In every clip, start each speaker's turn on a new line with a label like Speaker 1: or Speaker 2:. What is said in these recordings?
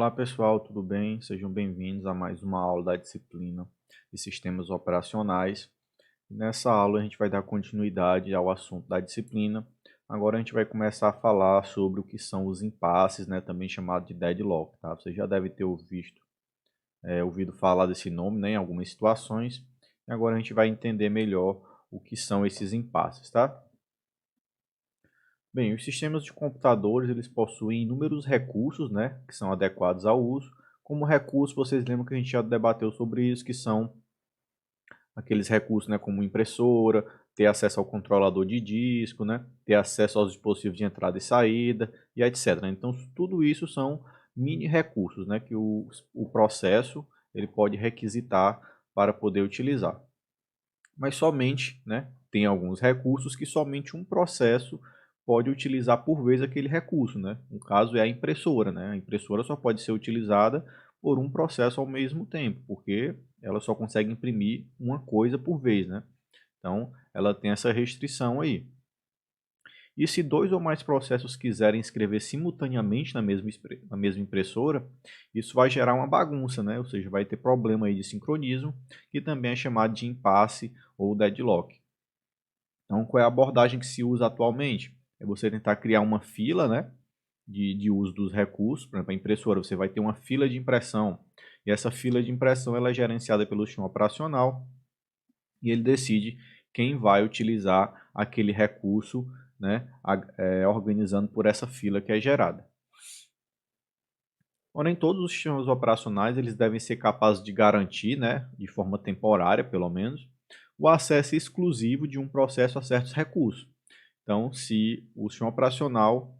Speaker 1: Olá pessoal, tudo bem? Sejam bem-vindos a mais uma aula da disciplina de sistemas operacionais. Nessa aula a gente vai dar continuidade ao assunto da disciplina. Agora a gente vai começar a falar sobre o que são os impasses, né, também chamado de deadlock, tá? Você já deve ter ouvido falar desse nome, né, em algumas situações. E agora a gente vai entender melhor o que são esses impasses, tá? Bem, os sistemas de computadores eles possuem inúmeros recursos, né, que são adequados ao uso. Como recurso, vocês lembram que a gente já debateu sobre isso, que são aqueles recursos, né, como impressora, ter acesso ao controlador de disco, né, ter acesso aos dispositivos de entrada e saída, e etc. Então, tudo isso são mini recursos, né, que o processo ele pode requisitar para poder utilizar. Mas somente, né, tem alguns recursos que somente um processo pode utilizar por vez aquele recurso, né? No caso é a impressora, né? A impressora só pode ser utilizada por um processo ao mesmo tempo, porque ela só consegue imprimir uma coisa por vez, né? Então, ela tem essa restrição aí. E se dois ou mais processos quiserem escrever simultaneamente na mesma impressora, isso vai gerar uma bagunça, né? Ou seja, vai ter problema aí de sincronismo, que também é chamado de impasse ou deadlock. Então, qual é a abordagem que se usa atualmente? É você tentar criar uma fila, né, de uso dos recursos. Por exemplo, a impressora, você vai ter uma fila de impressão. E essa fila de impressão ela é gerenciada pelo sistema operacional e ele decide quem vai utilizar aquele recurso, né, organizando por essa fila que é gerada. Porém, todos os sistemas operacionais eles devem ser capazes de garantir, né, de forma temporária, pelo menos, o acesso exclusivo de um processo a certos recursos. Então, se o sistema operacional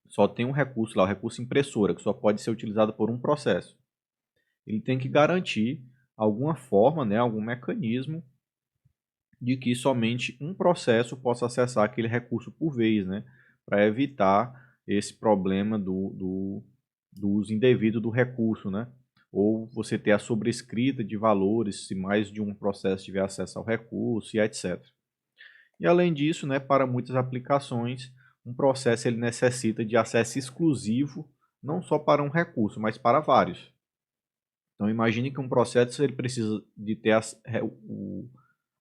Speaker 1: só tem um recurso lá, o recurso impressora, que só pode ser utilizado por um processo, ele tem que garantir alguma forma, né, algum mecanismo de que somente um processo possa acessar aquele recurso por vez, né, para evitar esse problema do uso indevido do recurso, né? Ou você ter a sobrescrita de valores se mais de um processo tiver acesso ao recurso e etc. E além disso, né, para muitas aplicações, um processo ele necessita de acesso exclusivo, não só para um recurso, mas para vários. Então imagine que um processo ele precisa de ter o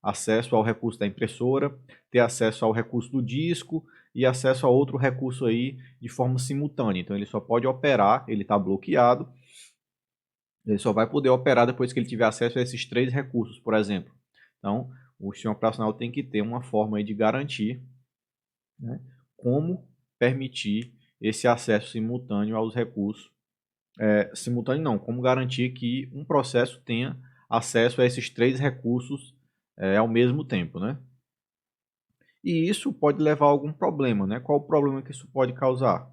Speaker 1: acesso ao recurso da impressora, ter acesso ao recurso do disco e acesso a outro recurso aí de forma simultânea. Então ele só pode operar, ele está bloqueado, ele só vai poder operar depois que ele tiver acesso a esses três recursos, por exemplo. Então o sistema operacional tem que ter uma forma aí de garantir, né, como permitir esse acesso simultâneo aos recursos. Simultâneo não, como garantir que um processo tenha acesso a esses três recursos ao mesmo tempo, né? E isso pode levar a algum problema, né? Qual o problema que isso pode causar?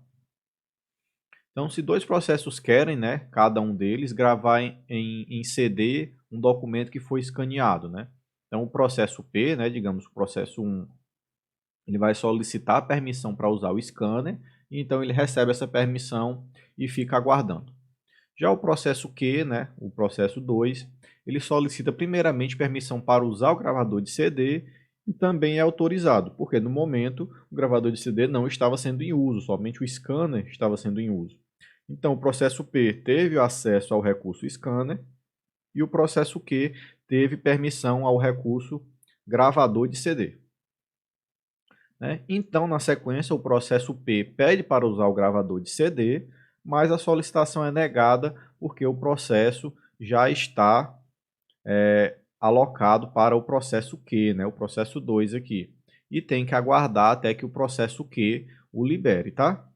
Speaker 1: Então, se dois processos querem, né, cada um deles, gravar em CD um documento que foi escaneado, né? Então, o processo P, né, digamos, o processo 1, ele vai solicitar a permissão para usar o scanner, e então ele recebe essa permissão e fica aguardando. Já o processo Q, né, o processo 2, ele solicita primeiramente permissão para usar o gravador de CD e também é autorizado, porque no momento o gravador de CD não estava sendo em uso, somente o scanner estava sendo em uso. Então o processo P teve acesso ao recurso scanner e o processo Q teve permissão ao recurso gravador de CD. Né? Então, na sequência, o processo P pede para usar o gravador de CD, mas a solicitação é negada porque o processo já está alocado para o processo Q, né? O processo 2 aqui. E tem que aguardar até que o processo Q o libere, tá?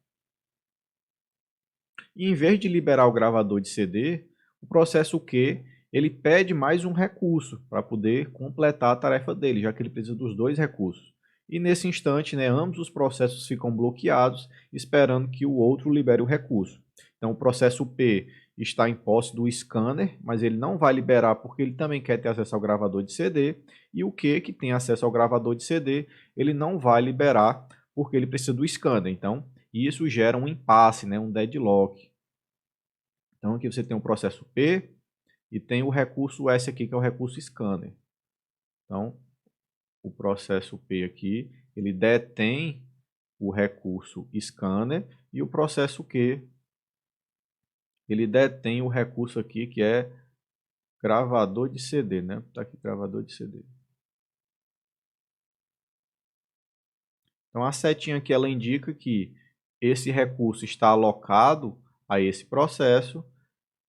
Speaker 1: E em vez de liberar o gravador de CD, o processo Q ele pede mais um recurso para poder completar a tarefa dele, já que ele precisa dos dois recursos. E nesse instante, né, ambos os processos ficam bloqueados, esperando que o outro libere o recurso. Então, o processo P está em posse do scanner, mas ele não vai liberar porque ele também quer ter acesso ao gravador de CD. E o Q, que tem acesso ao gravador de CD, ele não vai liberar porque ele precisa do scanner. Então, isso gera um impasse, né, um deadlock. Então, aqui você tem o processo P e tem o recurso S aqui, que é o recurso scanner. Então, o processo P aqui, ele detém o recurso scanner e o processo Q ele detém o recurso aqui que é gravador de CD, né? Tá aqui, gravador de CD. Então a setinha aqui ela indica que esse recurso está alocado a esse processo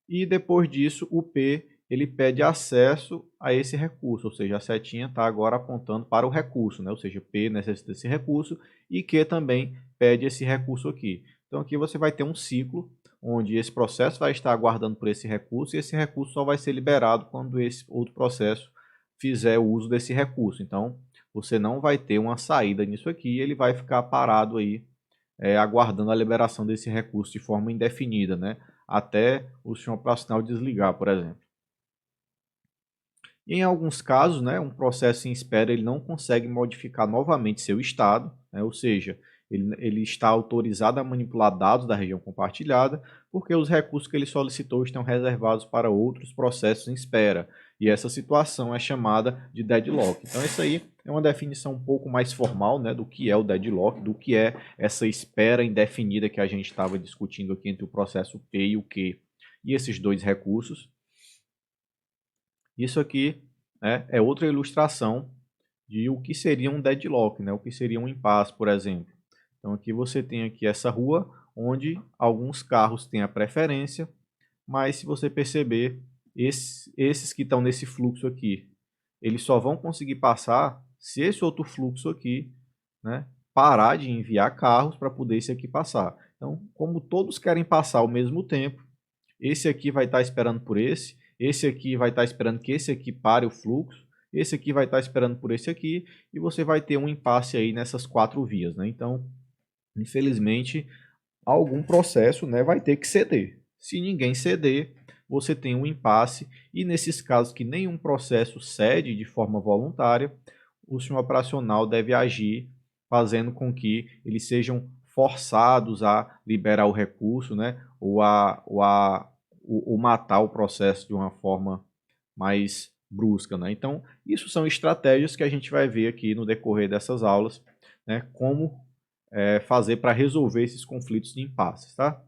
Speaker 1: e depois disso o P ele pede acesso a esse recurso, ou seja, a setinha está agora apontando para o recurso, né? Ou seja, P necessita desse recurso e Q também pede esse recurso aqui. Então aqui você vai ter um ciclo onde esse processo vai estar aguardando por esse recurso e esse recurso só vai ser liberado quando esse outro processo fizer o uso desse recurso. Então você não vai ter uma saída nisso aqui, ele vai ficar parado aí aguardando a liberação desse recurso de forma indefinida, né? Até o sistema operacional desligar, por exemplo. Em alguns casos, né, um processo em espera ele não consegue modificar novamente seu estado, né, ou seja, ele está autorizado a manipular dados da região compartilhada, porque os recursos que ele solicitou estão reservados para outros processos em espera. E essa situação é chamada de deadlock. Então, isso aí é uma definição um pouco mais formal, né, do que é o deadlock, do que é essa espera indefinida que a gente estava discutindo aqui entre o processo P e o Q e esses dois recursos. Isso aqui, né, é outra ilustração de o que seria um deadlock, né, o que seria um impasse, por exemplo. Então aqui você tem aqui essa rua onde alguns carros têm a preferência, mas se você perceber, esses que estão nesse fluxo aqui, eles só vão conseguir passar se esse outro fluxo aqui, né, parar de enviar carros para poder esse aqui passar. Então, como todos querem passar ao mesmo tempo, esse aqui vai estar esperando por esse aqui vai estar esperando que esse aqui pare o fluxo, esse aqui vai estar esperando por esse aqui, e você vai ter um impasse aí nessas quatro vias, né? Então, infelizmente, algum processo, né, vai ter que ceder. Se ninguém ceder, você tem um impasse, e nesses casos que nenhum processo cede de forma voluntária, o sistema operacional deve agir fazendo com que eles sejam forçados a liberar o recurso, né, ou matar o processo de uma forma mais brusca, né? Então, isso são estratégias que a gente vai ver aqui no decorrer dessas aulas, né, como fazer para resolver esses conflitos de impasses, tá?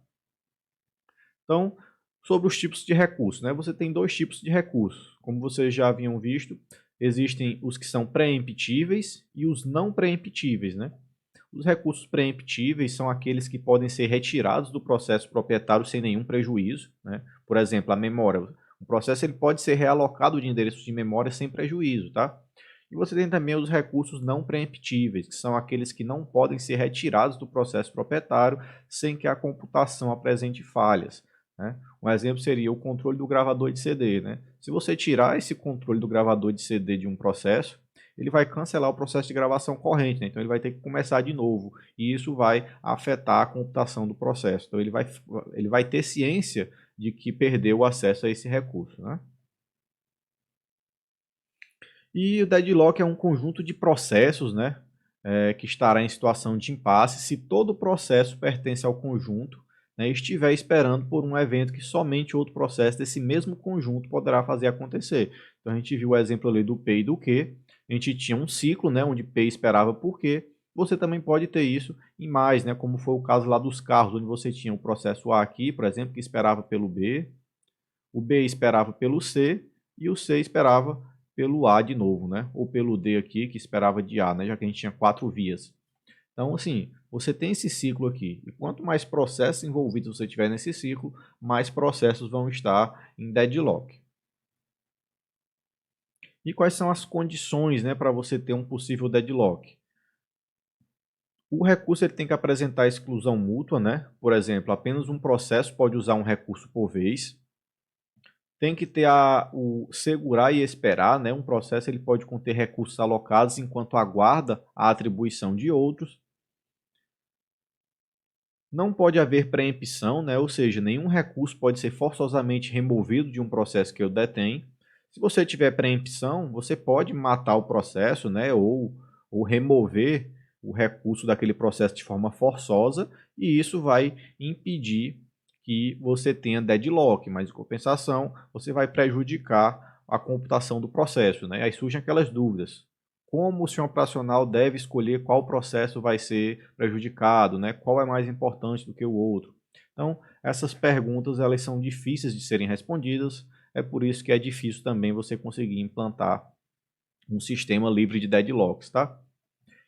Speaker 1: Então, sobre os tipos de recursos, né? Você tem dois tipos de recursos. Como vocês já haviam visto, existem os que são preemptíveis e os não preemptíveis, né? Os recursos preemptíveis são aqueles que podem ser retirados do processo proprietário sem nenhum prejuízo, né? Por exemplo, a memória. O processo ele pode ser realocado de endereços de memória sem prejuízo, tá? E você tem também os recursos não preemptíveis, que são aqueles que não podem ser retirados do processo proprietário sem que a computação apresente falhas, né? Um exemplo seria o controle do gravador de CD, né? Se você tirar esse controle do gravador de CD de um processo, ele vai cancelar o processo de gravação corrente, né? Então ele vai ter que começar de novo, e isso vai afetar a computação do processo. Então ele vai ter ciência de que perdeu o acesso a esse recurso, né? E o deadlock é um conjunto de processos, né, que estará em situação de impasse se todo o processo pertence ao conjunto, né, e estiver esperando por um evento que somente outro processo desse mesmo conjunto poderá fazer acontecer. Então a gente viu o exemplo ali do P e do Q, a gente tinha um ciclo, né, onde P esperava por Q, você também pode ter isso em mais, né, como foi o caso lá dos carros, onde você tinha o processo A aqui, por exemplo, que esperava pelo B, o B esperava pelo C e o C esperava pelo A de novo, né? Ou pelo D aqui, que esperava de A, né? Já que a gente tinha quatro vias. Então, assim, você tem esse ciclo aqui. E quanto mais processos envolvidos você tiver nesse ciclo, mais processos vão estar em deadlock. E quais são as condições, né, para você ter um possível deadlock? O recurso ele tem que apresentar exclusão mútua, né? Por exemplo, apenas um processo pode usar um recurso por vez. Tem que ter o segurar e esperar, né? Um processo ele pode conter recursos alocados enquanto aguarda a atribuição de outros. Não pode haver preempção, né? Ou seja, nenhum recurso pode ser forçosamente removido de um processo que eu detenho. Se você tiver preempção, você pode matar o processo, né? Ou remover o recurso daquele processo de forma forçosa, e isso vai impedir que você tenha deadlock, mas em compensação, você vai prejudicar a computação do processo, né? Aí surgem aquelas dúvidas. Como o sistema operacional deve escolher qual processo vai ser prejudicado, né? Qual é mais importante do que o outro? Então, essas perguntas elas são difíceis de serem respondidas, é por isso que é difícil também você conseguir implantar um sistema livre de deadlocks, tá?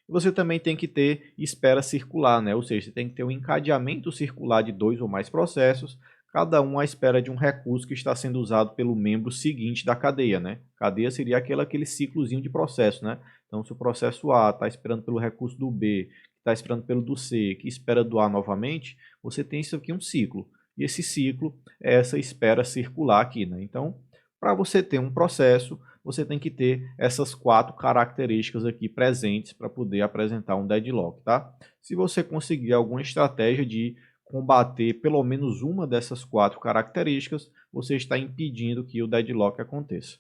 Speaker 1: Você também tem que ter espera circular, né? Ou seja, você tem que ter um encadeamento circular de dois ou mais processos, cada um à espera de um recurso que está sendo usado pelo membro seguinte da cadeia, né? Cadeia seria aquele ciclozinho de processo, né? Então, se o processo A está esperando pelo recurso do B, está esperando pelo do C, que espera do A novamente, você tem isso aqui um ciclo. E esse ciclo é essa espera circular aqui, né? Então, para você ter um processo, você tem que ter essas 4 características aqui presentes para poder apresentar um deadlock, tá? Se você conseguir alguma estratégia de combater pelo menos uma dessas 4 características, você está impedindo que o deadlock aconteça.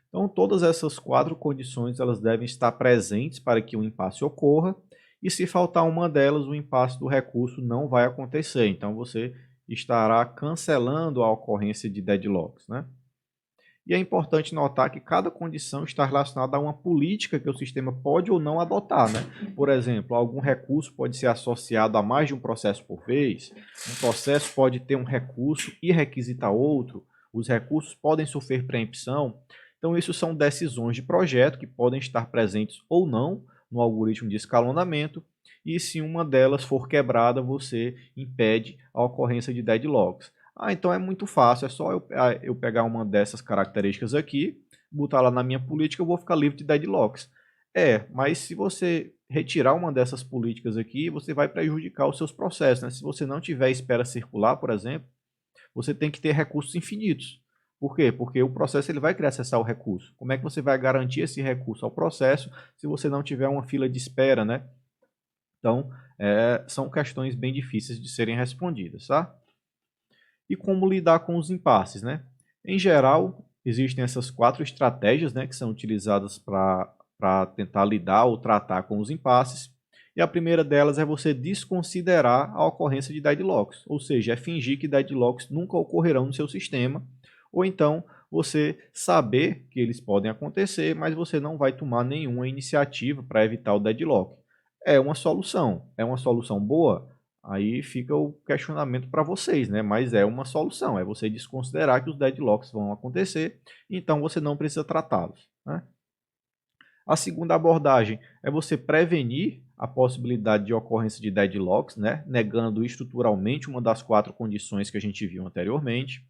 Speaker 1: Então, todas essas 4 condições elas devem estar presentes para que o impasse ocorra, e se faltar uma delas, o impasse do recurso não vai acontecer. Então, você estará cancelando a ocorrência de deadlocks, né? E é importante notar que cada condição está relacionada a uma política que o sistema pode ou não adotar, né? Por exemplo, algum recurso pode ser associado a mais de um processo por vez, um processo pode ter um recurso e requisitar outro, os recursos podem sofrer preempção. Então, isso são decisões de projeto que podem estar presentes ou não no algoritmo de escalonamento, e se uma delas for quebrada, você impede a ocorrência de deadlocks. Ah, então é muito fácil, é só eu pegar uma dessas características aqui, botar lá na minha política, eu vou ficar livre de deadlocks. É, mas se você retirar uma dessas políticas aqui, você vai prejudicar os seus processos, né? Se você não tiver espera circular, por exemplo, você tem que ter recursos infinitos. Por quê? Porque o processo ele vai querer acessar o recurso. Como é que você vai garantir esse recurso ao processo se você não tiver uma fila de espera, né? Então, são questões bem difíceis de serem respondidas, tá? E como lidar com os impasses, né? Em geral, existem essas 4 estratégias, né, que são utilizadas para tentar lidar ou tratar com os impasses. E a primeira delas é você desconsiderar a ocorrência de deadlocks, ou seja, é fingir que deadlocks nunca ocorrerão no seu sistema, ou então você saber que eles podem acontecer, mas você não vai tomar nenhuma iniciativa para evitar o deadlock. É uma solução boa? Aí fica o questionamento para vocês, né? Mas é uma solução, é você desconsiderar que os deadlocks vão acontecer, então você não precisa tratá-los, né? A segunda abordagem é você prevenir a possibilidade de ocorrência de deadlocks, né? Negando estruturalmente uma das 4 condições que a gente viu anteriormente.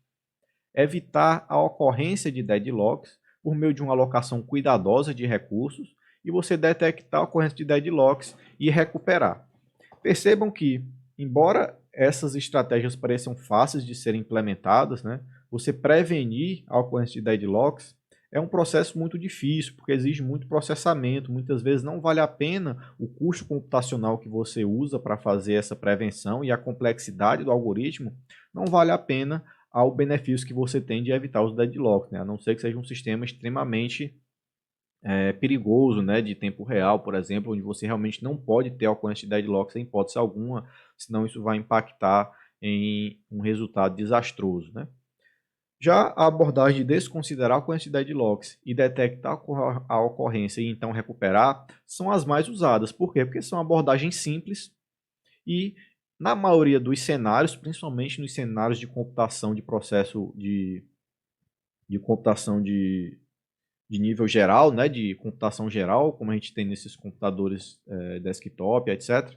Speaker 1: Evitar a ocorrência de deadlocks por meio de uma alocação cuidadosa de recursos e você detectar a ocorrência de deadlocks e recuperar. Percebam que, embora essas estratégias pareçam fáceis de serem implementadas, né, você prevenir a ocorrência de deadlocks é um processo muito difícil, porque exige muito processamento. Muitas vezes não vale a pena o custo computacional que você usa para fazer essa prevenção e a complexidade do algoritmo não vale a pena ao benefício que você tem de evitar os deadlocks, né? A não ser que seja um sistema extremamente perigoso, né, de tempo real, por exemplo, onde você realmente não pode ter ocorrência de deadlocks em hipótese alguma, senão isso vai impactar em um resultado desastroso, né? Já a abordagem de desconsiderar a ocorrência de deadlocks e detectar a ocorrência e então recuperar são as mais usadas. Por quê? Porque são abordagens simples e na maioria dos cenários, principalmente nos cenários de computação de processo de computação de nível geral, né, de computação geral, como a gente tem nesses computadores desktop, etc.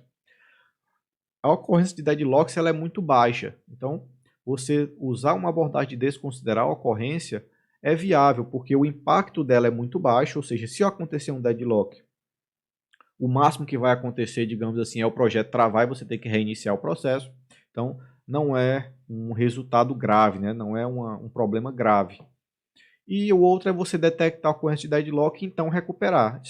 Speaker 1: A ocorrência de deadlocks ela é muito baixa. Então, você usar uma abordagem de desconsiderar a ocorrência é viável, porque o impacto dela é muito baixo, ou seja, se acontecer um deadlock, o máximo que vai acontecer, digamos assim, é o projeto travar e você ter que reiniciar o processo. Então, não é um resultado grave, né? Não é um problema grave. E o outro é você detectar a ocorrência de deadlock e então recuperar.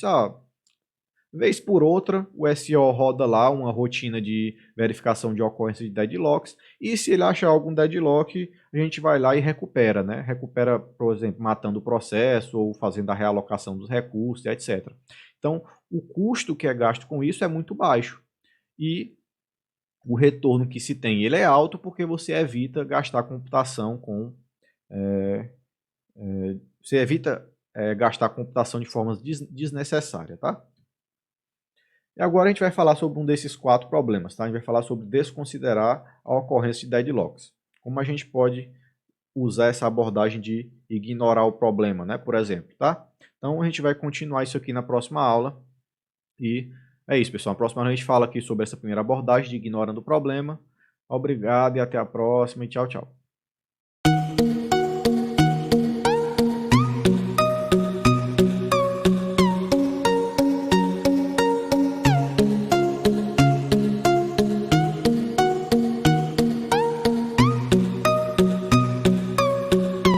Speaker 1: Vez por outra, o SO roda lá uma rotina de verificação de ocorrência de deadlocks e se ele achar algum deadlock, a gente vai lá e recupera, né? Recupera, por exemplo, matando o processo ou fazendo a realocação dos recursos, etc. Então, o custo que é gasto com isso é muito baixo e o retorno que se tem ele é alto porque você evita gastar computação com gastar computação de forma desnecessária, tá? E agora a gente vai falar sobre um desses 4 problemas, tá? A gente vai falar sobre desconsiderar a ocorrência de deadlocks. Como a gente pode usar essa abordagem de ignorar o problema, né? Por exemplo, tá? Então a gente vai continuar isso aqui na próxima aula. E é isso, pessoal. Na próxima aula a gente fala aqui sobre essa primeira abordagem de ignorando o problema. Obrigado e até a próxima e tchau, tchau.